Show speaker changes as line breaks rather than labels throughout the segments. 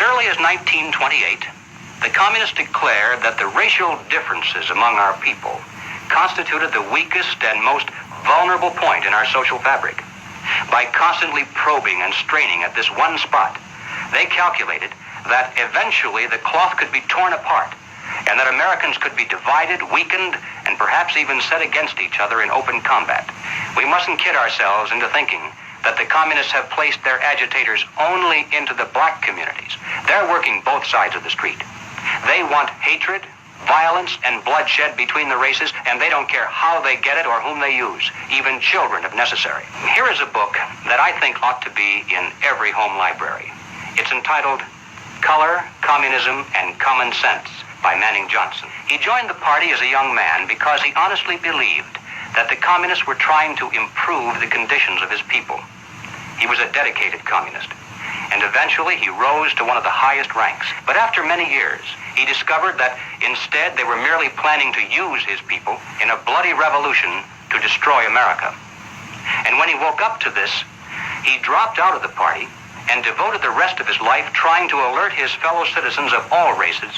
early as 1928, the communists declared that the racial differences among our people constituted the weakest and most vulnerable point in our social fabric. By constantly probing and straining at this one spot, they calculated that eventually the cloth could be torn apart and that Americans could be divided, weakened, and perhaps even set against each other in open combat. We mustn't kid ourselves into thinking that the communists have placed their agitators only into the black communities. They're working both sides of the street. They want hatred, violence, and bloodshed between the races, and they don't care how they get it or whom they use, even children if necessary. Here is a book that I think ought to be in every home library. It's entitled Color, Communism, and Common Sense by Manning Johnson. He joined the party as a young man because he honestly believed that the communists were trying to improve the conditions of his people. He was a dedicated communist, and eventually he rose to one of the highest ranks. But after many years, he discovered that instead they were merely planning to use his people in a bloody revolution to destroy America. And when he woke up to this, he dropped out of the party and devoted the rest of his life trying to alert his fellow citizens of all races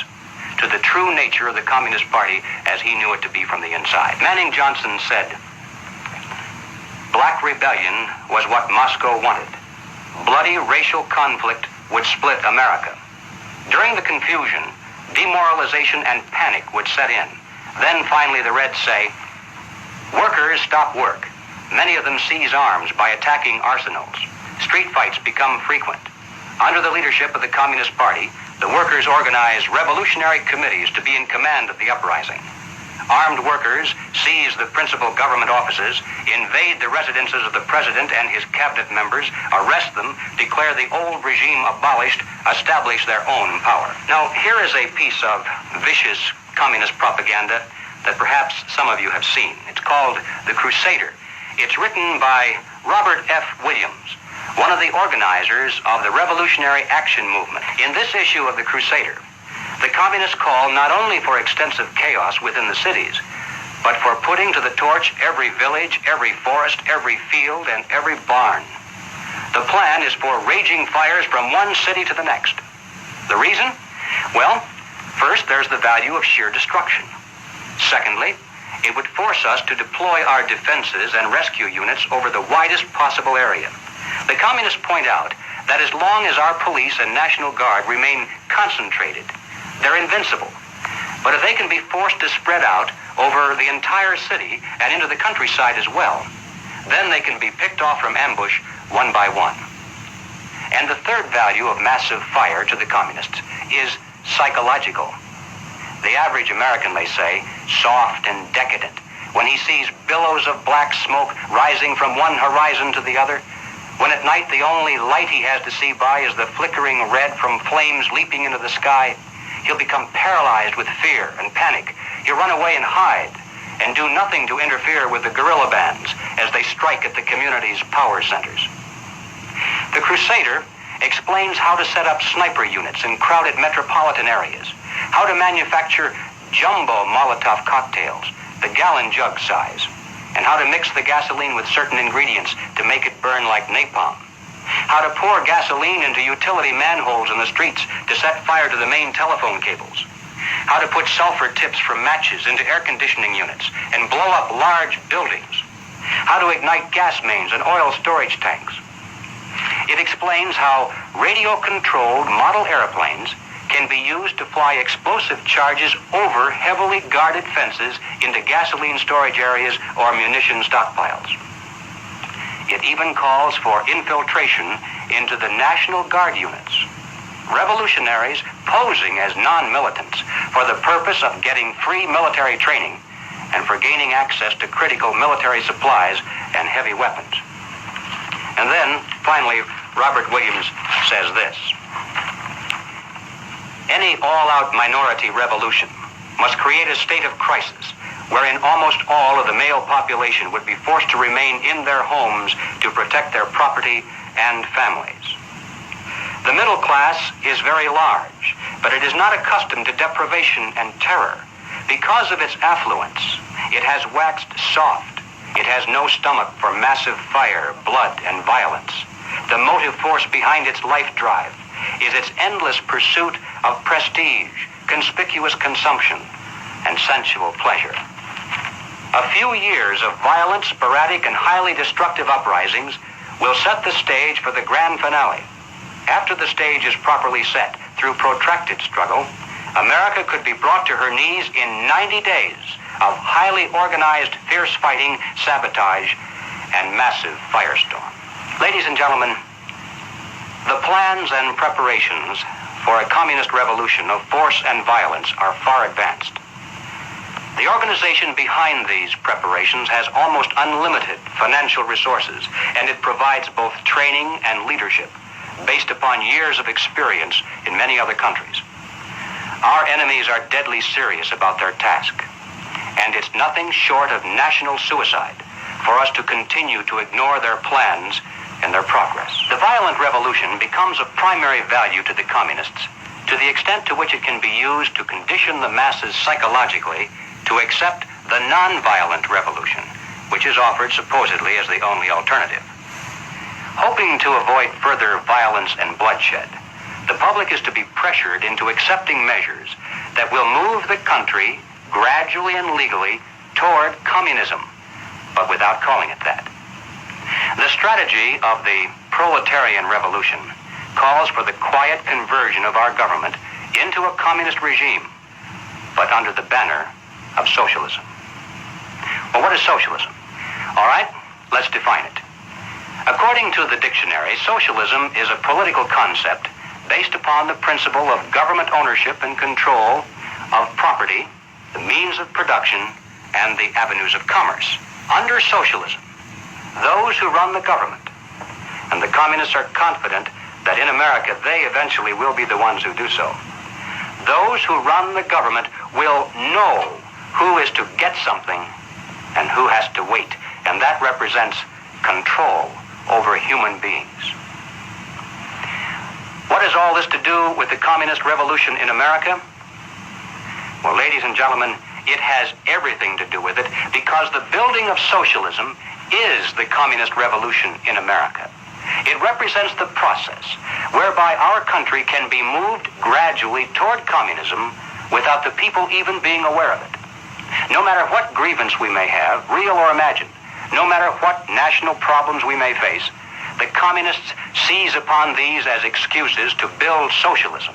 to the true nature of the Communist Party as he knew it to be from the inside. Manning Johnson said, "Black rebellion was what Moscow wanted. Bloody racial conflict would split America. During the confusion, demoralization and panic would set in. Then finally the Reds say, workers stop work. Many of them seize arms by attacking arsenals. Street fights become frequent. Under the leadership of the Communist Party, the workers organize revolutionary committees to be in command of the uprising. Armed workers seize the principal government offices, invade the residences of the president and his cabinet members, arrest them, declare the old regime abolished, establish their own power." Now, here is a piece of vicious communist propaganda that perhaps some of you have seen. It's called The Crusader. It's written by Robert F. Williams, one of the organizers of the Revolutionary Action Movement. In this issue of The Crusader, the communists call not only for extensive chaos within the cities, but for putting to the torch every village, every forest, every field, and every barn. The plan is for raging fires from one city to the next. The reason? Well, first, there's the value of sheer destruction. Secondly, it would force us to deploy our defenses and rescue units over the widest possible area. The communists point out that as long as our police and National Guard remain concentrated, they're invincible. But if they can be forced to spread out over the entire city and into the countryside as well, then they can be picked off from ambush one by one. And the third value of massive fire to the communists is psychological. The average American, they say, soft and decadent, when he sees billows of black smoke rising from one horizon to the other, when at night the only light he has to see by is the flickering red from flames leaping into the sky, he'll become paralyzed with fear and panic. He'll run away and hide and do nothing to interfere with the guerrilla bands as they strike at the community's power centers. The Crusader explains how to set up sniper units in crowded metropolitan areas, how to manufacture jumbo Molotov cocktails, the gallon jug size, and how to mix the gasoline with certain ingredients to make it burn like napalm, how to pour gasoline into utility manholes in the streets to set fire to the main telephone cables, how to put sulfur tips from matches into air conditioning units and blow up large buildings, how to ignite gas mains and oil storage tanks. It explains how radio-controlled model airplanes can be used to fly explosive charges over heavily guarded fences into gasoline storage areas or munition stockpiles. It even calls for infiltration into the National Guard units, revolutionaries posing as non-militants for the purpose of getting free military training and for gaining access to critical military supplies and heavy weapons. And then, finally, Robert Williams says this: any all-out minority revolution must create a state of crisis wherein almost all of the male population would be forced to remain in their homes to protect their property and families. The middle class is very large, but it is not accustomed to deprivation and terror. Because of its affluence, it has waxed soft. It has no stomach for massive fire, blood, and violence. The motive force behind its life drive is its endless pursuit of prestige, conspicuous consumption, and sensual pleasure. A few years of violent, sporadic, and highly destructive uprisings will set the stage for the grand finale. After the stage is properly set through protracted struggle, America could be brought to her knees in 90 days of highly organized, fierce fighting, sabotage, and massive firestorm. Ladies and gentlemen, the plans and preparations for a communist revolution of force and violence are far advanced. The organization behind these preparations has almost unlimited financial resources, and it provides both training and leadership based upon years of experience in many other countries. Our enemies are deadly serious about their task, and it's nothing short of national suicide for us to continue to ignore their plans and their progress. The violent revolution becomes of primary value to the communists to the extent to which it can be used to condition the masses psychologically to accept the non-violent revolution, which is offered supposedly as the only alternative. Hoping to avoid further violence and bloodshed, the public is to be pressured into accepting measures that will move the country gradually and legally toward communism, but without calling it that. The strategy of the proletarian revolution calls for the quiet conversion of our government into a communist regime, but under the banner of socialism. Well, what is socialism? All right, let's define it. According to the dictionary, socialism is a political concept based upon the principle of government ownership and control of property, the means of production, and the avenues of commerce. Under socialism, those who run the government, and the communists are confident that in America they eventually will be the ones who do so, those who run the government will know who is to get something and who has to wait, and that represents control over human beings. What has all this to do with the communist revolution in America? Well, ladies and gentlemen, it has everything to do with it, because the building of socialism is the communist revolution in America. It represents the process whereby our country can be moved gradually toward communism without the people even being aware of it. No matter what grievance we may have, real or imagined, no matter what national problems we may face, the communists seize upon these as excuses to build socialism.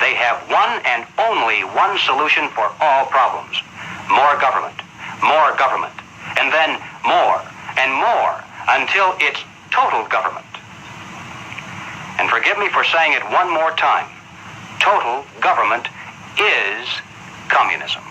They have one and only one solution for all problems: more government, and then more and more until it's total government. And forgive me for saying it one more time, total government is communism.